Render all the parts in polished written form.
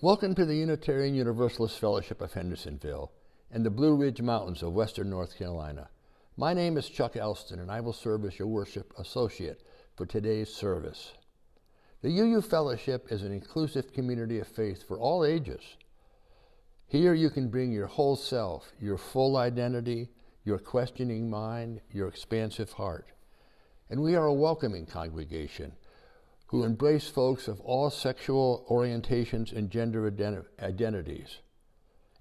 Welcome to the Unitarian Universalist Fellowship of Hendersonville and the Blue Ridge Mountains of Western North Carolina. My name is Chuck Elston, and I will serve as your worship associate for today's service. The UU Fellowship is an inclusive community of faith for all ages. Here you can bring your whole self, your full identity, your questioning mind, your expansive heart. And we are a welcoming congregation who embrace folks of all sexual orientations and gender identities.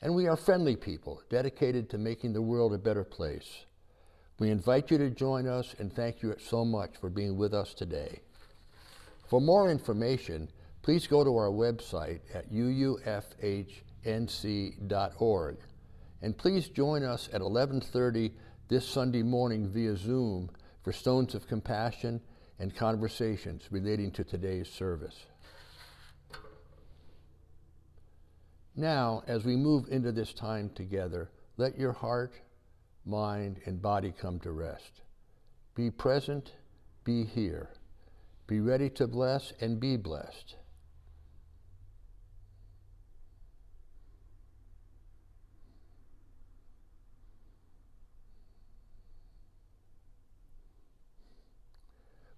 And we are friendly people, dedicated to making the world a better place. We invite you to join us and thank you so much for being with us today. For more information, please go to our website at uufhnc.org. And please join us at 11:30 this Sunday morning via Zoom for Stones of Compassion and conversations relating to today's service. Now, as we move into this time together, let your heart, mind, and body come to rest. Be present, be here. Be ready to bless and be blessed.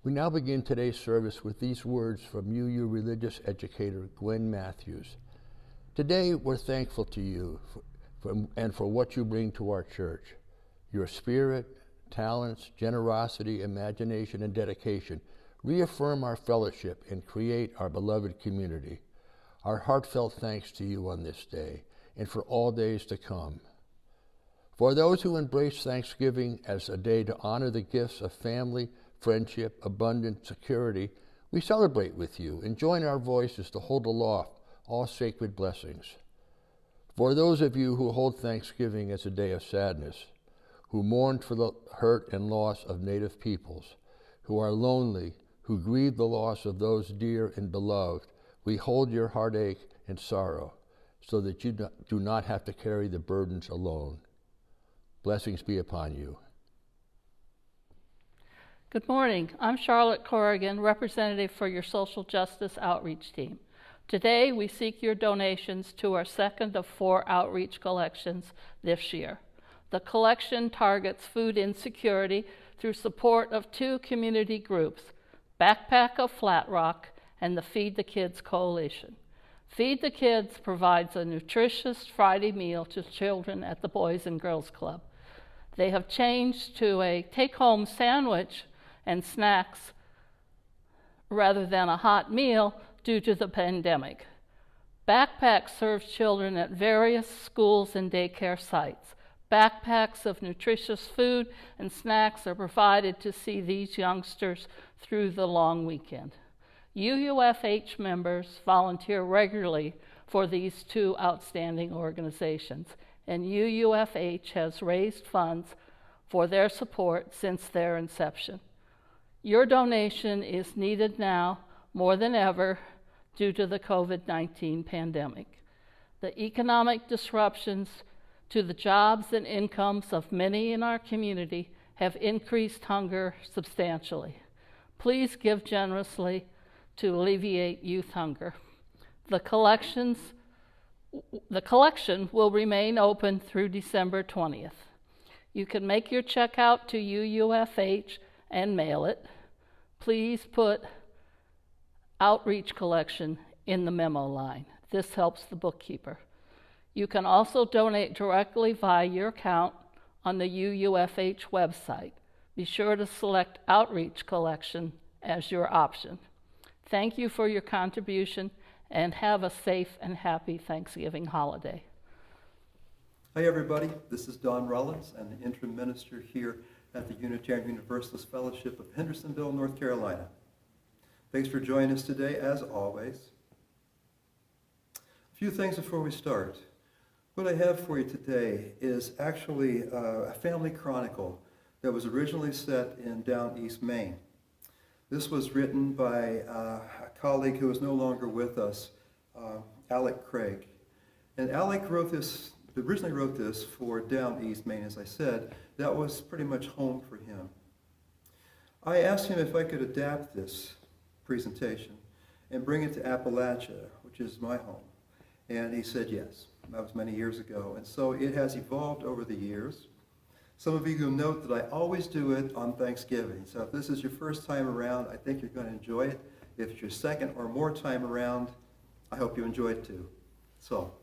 We now begin today's service with these words from UU religious educator Gwen Matthews. Today, we're thankful to you for what you bring to our church. Your spirit, talents, generosity, imagination, and dedication reaffirm our fellowship and create our beloved community. Our heartfelt thanks to you on this day and for all days to come. For those who embrace Thanksgiving as a day to honor the gifts of family, friendship, abundant security, we celebrate with you and join our voices to hold aloft all sacred blessings. For those of you who hold Thanksgiving as a day of sadness, who mourn for the hurt and loss of Native peoples, who are lonely, who grieve the loss of those dear and beloved, we hold your heartache and sorrow so that you do not have to carry the burdens alone. Blessings be upon you. Good morning. I'm Charlotte Corrigan, representative for your Social Justice Outreach Team. Today, we seek your donations to our second of 4 outreach collections this year. The collection targets food insecurity through support of 2 community groups, Backpack of Flat Rock and the Feed the Kids Coalition. Feed the Kids provides a nutritious Friday meal to children at the Boys and Girls Club. They have changed to a take-home sandwich and snacks rather than a hot meal due to the pandemic. Backpack serves children at various schools and daycare sites. Backpacks of nutritious food and snacks are provided to see these youngsters through the long weekend. UUFH members volunteer regularly for these 2 outstanding organizations, and UUFH has raised funds for their support since their inception. Your donation is needed now more than ever due to the COVID-19 pandemic. The economic disruptions to the jobs and incomes of many in our community have increased hunger substantially. Please give generously to alleviate youth hunger. The collection will remain open through December 20th. You can make your check out to UUFH and mail it. Please put outreach collection in the memo line. This helps the bookkeeper. You can also donate directly via your account on the UUFH website. Be sure to select outreach collection as your option. Thank you for your contribution and have a safe and happy Thanksgiving holiday. Hi everybody, this is Don Rollins. I'm the interim minister here at the Unitarian Universalist Fellowship of Hendersonville, North Carolina. Thanks for joining us today, as always. A few things before we start. What I have for you today is actually a family chronicle that was originally set in Downeast Maine. This was written by a colleague who is no longer with us, Alec Craig. And Alec originally wrote this for Downeast Maine, as I said. That was pretty much home for him. I asked him if I could adapt this presentation and bring it to Appalachia, which is my home. And he said yes. That was many years ago. And so it has evolved over the years. Some of you will note that I always do it on Thanksgiving. So if this is your first time around, I think you're going to enjoy it. If it's your second or more time around, I hope you enjoy it too. So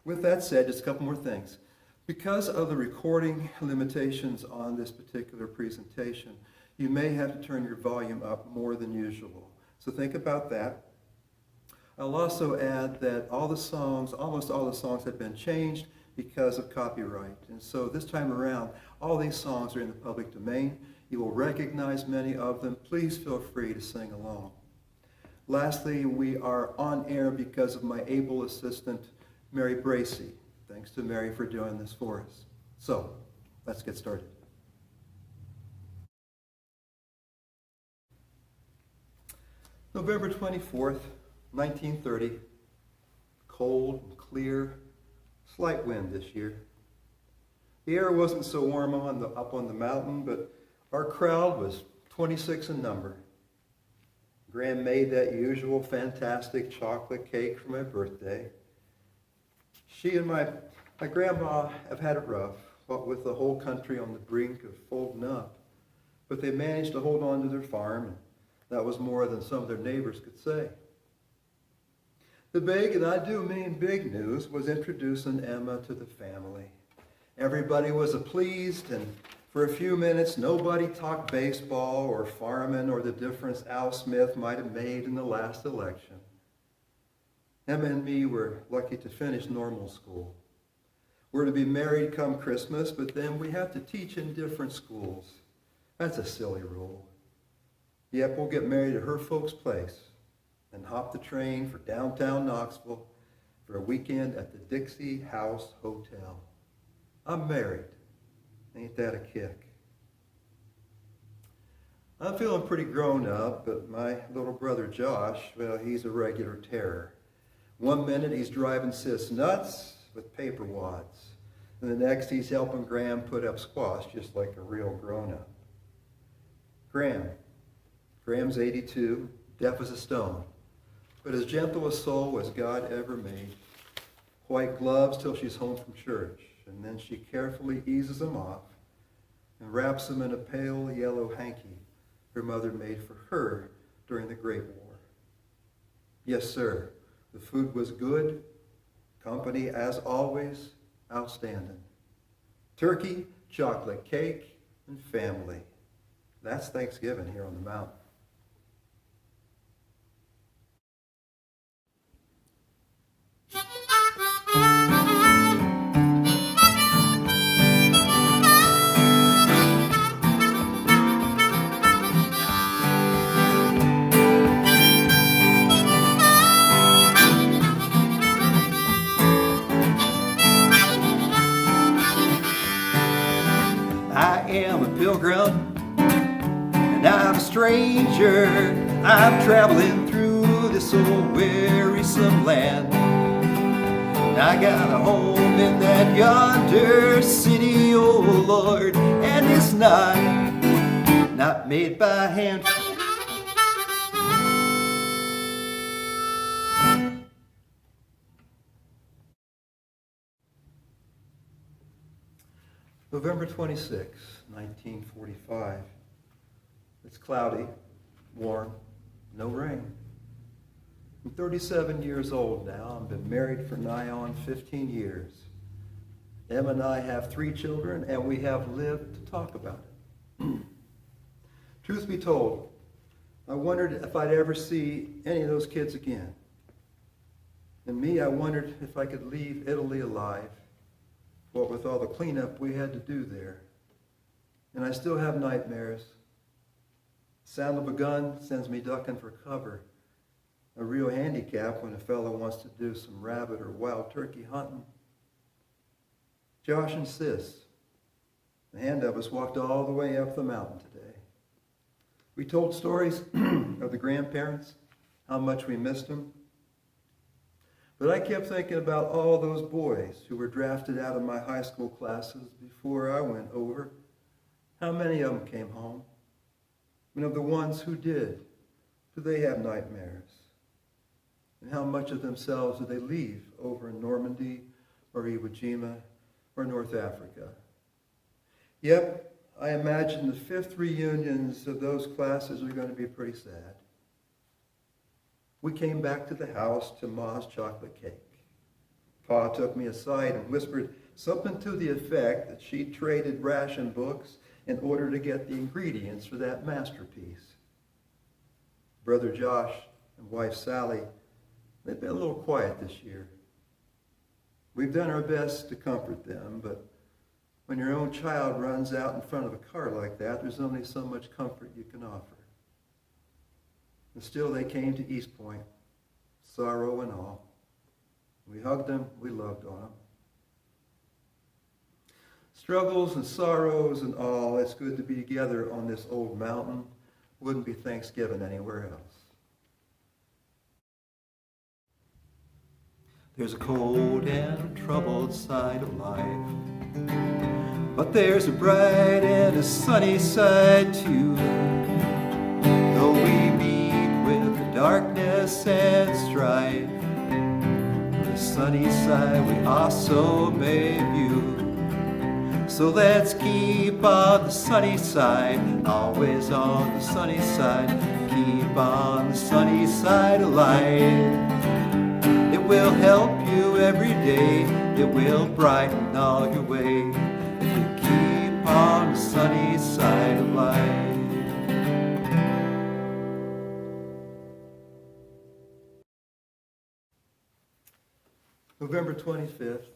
with that said, just a couple more things. Because of the recording limitations on this particular presentation, you may have to turn your volume up more than usual. So think about that. I'll also add that almost all the songs have been changed because of copyright. And so this time around, all these songs are in the public domain. You will recognize many of them. Please feel free to sing along. Lastly, we are on air because of my able assistant, Mary Bracey. Thanks to Mary for doing this for us. So, let's get started. November 24th, 1930. Cold and clear, slight wind this year. The air wasn't so warm up on the mountain, but our crowd was 26 in number. Graham made that usual fantastic chocolate cake for my birthday. She and my grandma have had it rough, what with the whole country on the brink of folding up. But they managed to hold on to their farm, and that was more than some of their neighbors could say. The big, and I do mean big news, was introducing Emma to the family. Everybody was pleased, and for a few minutes, nobody talked baseball or farming or the difference Al Smith might have made in the last election. Emma and me were lucky to finish normal school. We're to be married come Christmas, but then we have to teach in different schools. That's a silly rule. Yep, we'll get married at her folks' place and hop the train for downtown Knoxville for a weekend at the Dixie House Hotel. I'm married. Ain't that a kick? I'm feeling pretty grown up, but my little brother Josh, well, he's a regular terror. One minute he's driving sis nuts with paper wads, and the next he's helping Graham put up squash just like a real grown-up. Graham's 82, deaf as a stone, but as gentle a soul as God ever made. White gloves till she's home from church, and then she carefully eases him off and wraps him in a pale yellow hanky her mother made for her during the Great War. Yes, sir. The food was good, company, as always, outstanding. Turkey, chocolate cake, and family. That's Thanksgiving here on the mountain. I am a pilgrim, and I'm a stranger. I'm traveling through this old wearisome land. And I got a home in that yonder city, oh Lord, and it's not made by hand. November 26, 1945. It's cloudy, warm, no rain. I'm 37 years old now. I've been married for nigh on 15 years. Emma and I have 3 children, and we have lived to talk about it. Truth be told, I wondered if I'd ever see any of those kids again. And me, I wondered if I could leave Italy alive, what with all the cleanup we had to do there. And I still have nightmares. The sound of a gun sends me ducking for cover. A real handicap when a fellow wants to do some rabbit or wild turkey hunting. Josh and Sis, the hand of us, walked all the way up the mountain today. We told stories of the grandparents, how much we missed them. But I kept thinking about all those boys who were drafted out of my high school classes before I went over. How many of them came home? And of the ones who did, do they have nightmares? And how much of themselves do they leave over in Normandy or Iwo Jima or North Africa? Yep, I imagine the fifth reunions of those classes are going to be pretty sad. We came back to the house to Ma's chocolate cake. Pa took me aside and whispered something to the effect that she traded ration books in order to get the ingredients for that masterpiece. Brother Josh and wife Sally, they've been a little quiet this year. We've done our best to comfort them, but when your own child runs out in front of a car like that, there's only so much comfort you can offer. And still they came to East Point, sorrow and all. We hugged them, we loved on them. Struggles and sorrows and all, it's good to be together on this old mountain. Wouldn't be Thanksgiving anywhere else. There's a cold and troubled side of life, but there's a bright and a sunny side too. Though we meet with the darkness and strife, the sunny side we also may view. So let's keep on the sunny side, always on the sunny side. Keep on the sunny side of life. It will help you every day. It will brighten all your way if you keep on the sunny side of life. November 25th,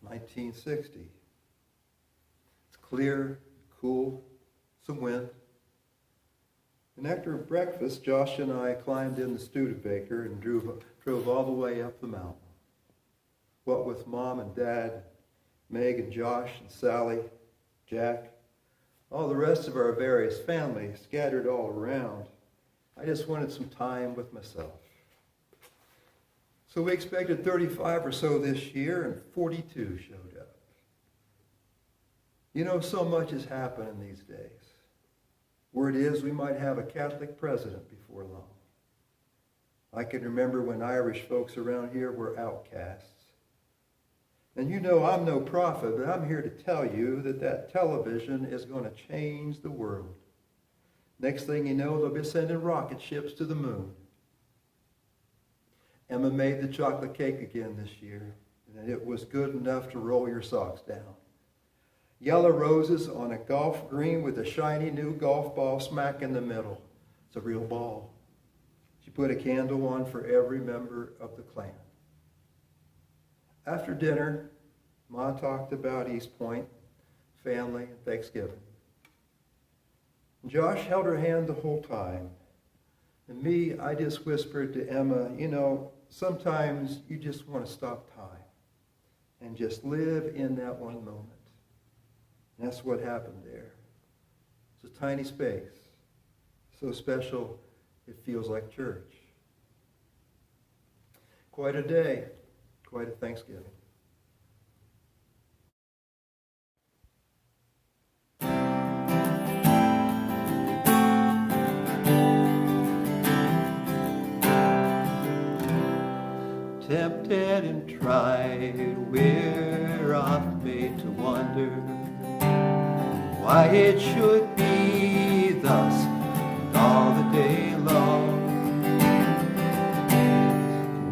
1960. It's clear, cool, some wind. And after breakfast, Josh and I climbed in the Studebaker and drove all the way up the mountain. What with Mom and Dad, Meg and Josh and Sally, Jack, all the rest of our various families scattered all around, I just wanted some time with myself. So we expected 35 or so this year, and 42 showed up. You know, so much has happened in these days. Word is we might have a Catholic president before long. I can remember when Irish folks around here were outcasts. And you know I'm no prophet, but I'm here to tell you that television is going to change the world. Next thing you know, they'll be sending rocket ships to the moon. Emma made the chocolate cake again this year, and it was good enough to roll your socks down. Yellow roses on a golf green with a shiny new golf ball smack in the middle. It's a real ball. She put a candle on for every member of the clan. After dinner, Ma talked about East Point, family, and Thanksgiving. Josh held her hand the whole time. And me, I just whispered to Emma, you know, sometimes you just want to stop time and just live in that one moment. And that's what happened there. It's a tiny space, so special it feels like church. Quite a day, quite a Thanksgiving. Tempted and tried, we're often made to wonder why it should be thus all the day long,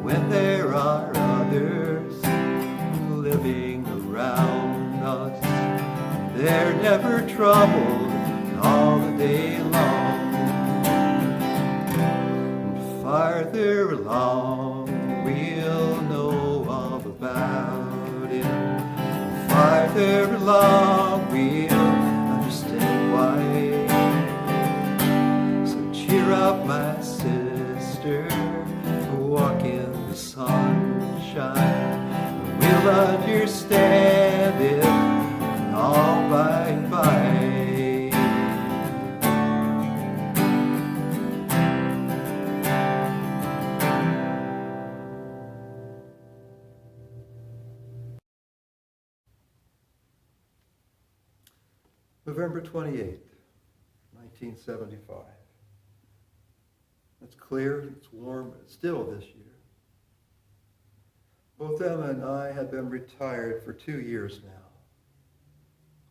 when there are others living around us. They're never troubled all the day long. And farther along, we'll know all about it. Farther along, we'll understand why. So cheer up, my sister, walk in the sunshine. We'll understand it all by and by. November 28th, 1975. It's clear, it's warm, but it's still this year. Both Emma and I have been retired for 2 years now.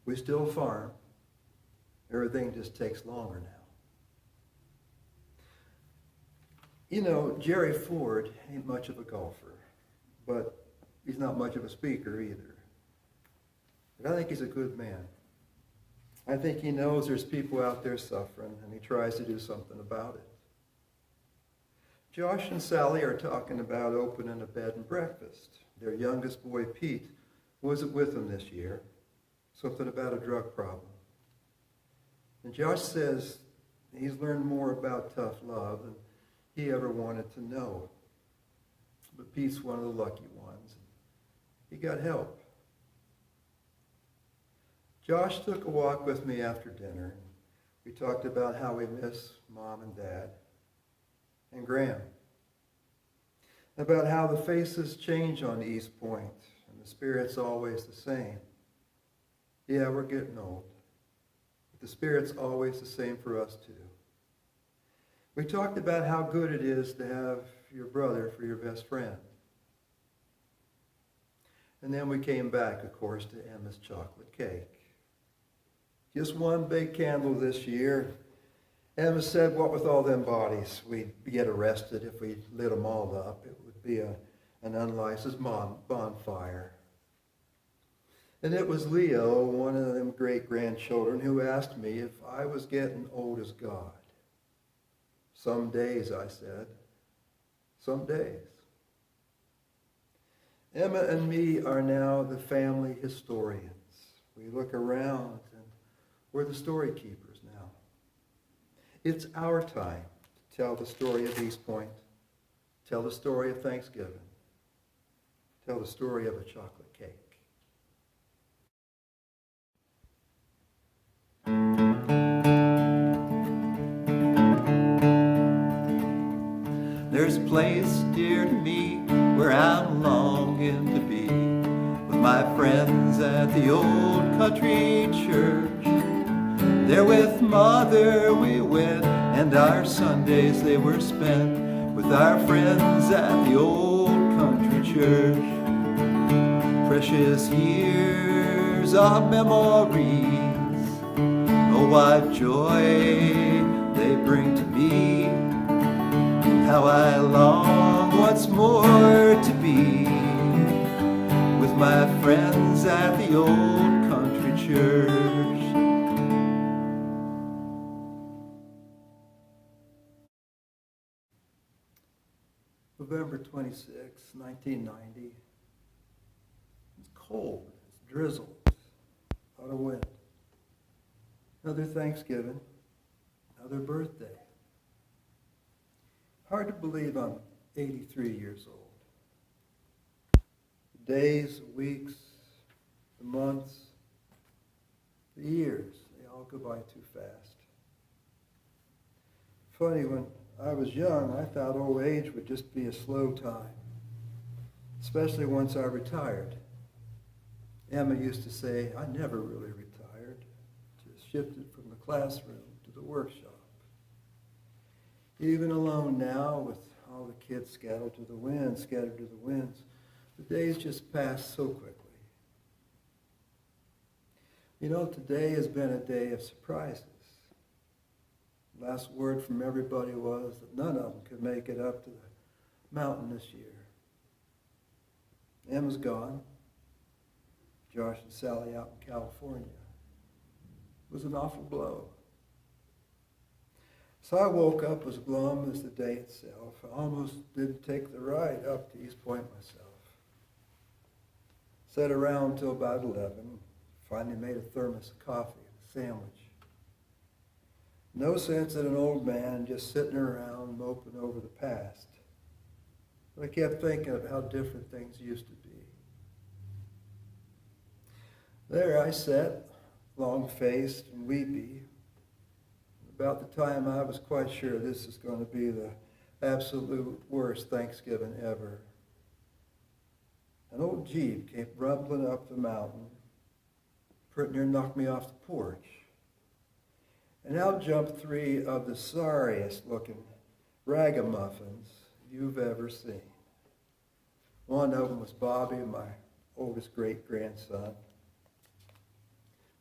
We still farm. Everything just takes longer now. You know, Jerry Ford ain't much of a golfer, but he's not much of a speaker either. But I think he's a good man. I think he knows there's people out there suffering, and he tries to do something about it. Josh and Sally are talking about opening a bed and breakfast. Their youngest boy, Pete, wasn't with them this year. Something about a drug problem. And Josh says he's learned more about tough love than he ever wanted to know. But Pete's one of the lucky ones. He got help. Josh took a walk with me after dinner. We talked about how we miss Mom and Dad and Graham. About how the faces change on East Point and the spirit's always the same. Yeah, we're getting old. But the spirit's always the same for us too. We talked about how good it is to have your brother for your best friend. And then we came back, of course, to Emma's chocolate cake. Just one big candle this year. Emma said, what with all them bodies, we'd get arrested if we lit them all up. It would be an unlicensed bonfire. And it was Leo, one of them great-grandchildren, who asked me if I was getting old as God. Some days, I said. Some days. Emma and me are now the family historians. We look around and we're the story keepers now. It's our time to tell the story of East Point, tell the story of Thanksgiving, tell the story of a chocolate cake. There's a place dear to me where I'm longing to be, with my friends at the old country church. There with Mother we went, and our Sundays they were spent with our friends at the old country church. Precious years of memories, oh what joy they bring to me. How I long once more to be with my friends at the old country church. November 26, 1990. It's cold, it's drizzled, a lot of wind. Another Thanksgiving, another birthday. Hard to believe I'm 83 years old. The days, the weeks, the months, the years, they all go by too fast. Funny, when I was young, I thought old age would just be a slow time, especially once I retired. Emma used to say, I never really retired, just shifted from the classroom to the workshop. Even alone now, with all the kids scattered to the winds, the days just pass so quickly. You know, today has been a day of surprises. Last word from everybody was that none of them could make it up to the mountain this year. Emma's gone. Josh and Sally out in California. It was an awful blow. So I woke up as glum as the day itself. I almost didn't take the ride up to East Point myself. Sat around till about 11. Finally made a thermos of coffee and a sandwich. No sense in an old man just sitting around moping over the past. But I kept thinking of how different things used to be. There I sat, long-faced and weepy. About the time I was quite sure this is going to be the absolute worst Thanksgiving ever. An old Jeep came rumbling up the mountain, pretty near knocked me off the porch. And out jumped three of the sorriest looking ragamuffins you've ever seen. One of them was Bobby, my oldest great-grandson.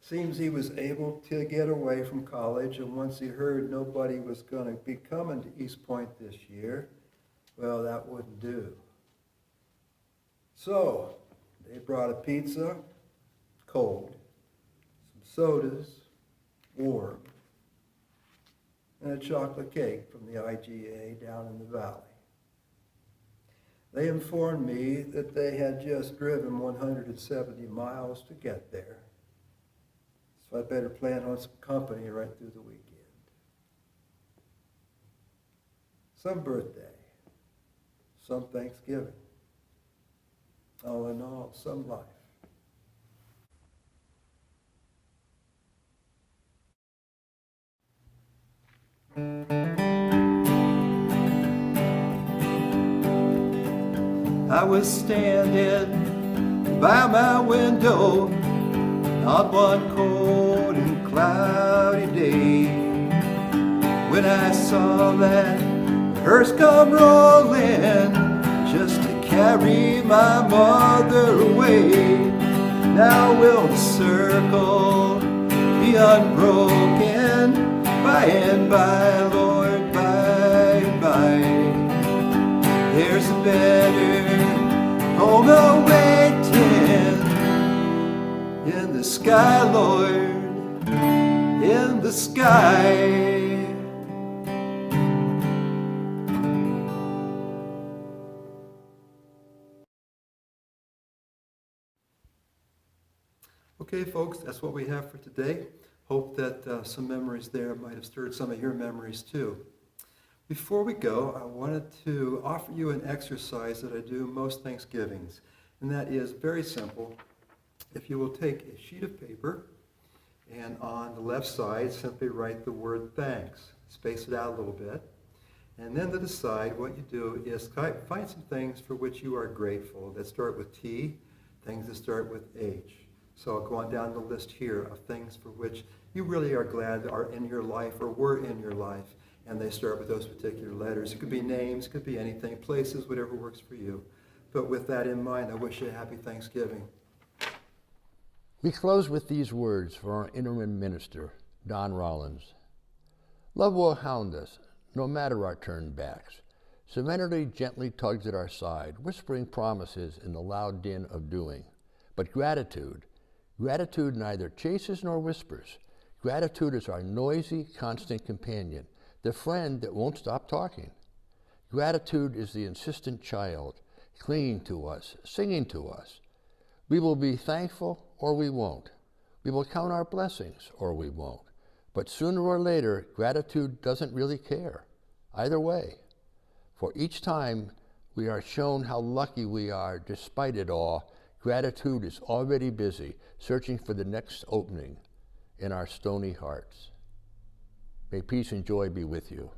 Seems he was able to get away from college, and once he heard nobody was going to be coming to East Point this year, well, that wouldn't do. So they brought a pizza, cold, some sodas, warm, and a chocolate cake from the IGA down in the valley. They informed me that they had just driven 170 miles to get there. So I better plan on some company right through the weekend. Some birthday, some Thanksgiving. All in all, some life. I was standing by my window on one cold and cloudy day when I saw that hearse come rolling just to carry my mother away. Now will the circle be unbroken by and by, Lord, by and by. There's a better home awaiting in the sky, Lord, in the sky. Okay, folks, that's what we have for today. Hope that some memories there might have stirred some of your memories too. Before we go, I wanted to offer you an exercise that I do most Thanksgivings, and that is very simple. If you will take a sheet of paper, and on the left side, simply write the word thanks. Space it out a little bit. And then to the side, what you do is find some things for which you are grateful that start with T, things that start with H. So I'll go on down the list here of things for which you really are glad are in your life or were in your life, and they start with those particular letters. It could be names, it could be anything, places, whatever works for you. But with that in mind, I wish you a happy Thanksgiving. We close with these words from our interim minister, Don Rollins. Love will hound us, no matter our turned backs. Serenity gently tugs at our side, whispering promises in the loud din of doing. But gratitude neither chases nor whispers. Gratitude is our noisy, constant companion, the friend that won't stop talking. Gratitude is the insistent child, clinging to us, singing to us. We will be thankful or we won't. We will count our blessings or we won't. But sooner or later, gratitude doesn't really care. Either way. For each time we are shown how lucky we are despite it all, gratitude is already busy, searching for the next opening in our stony hearts. May peace and joy be with you.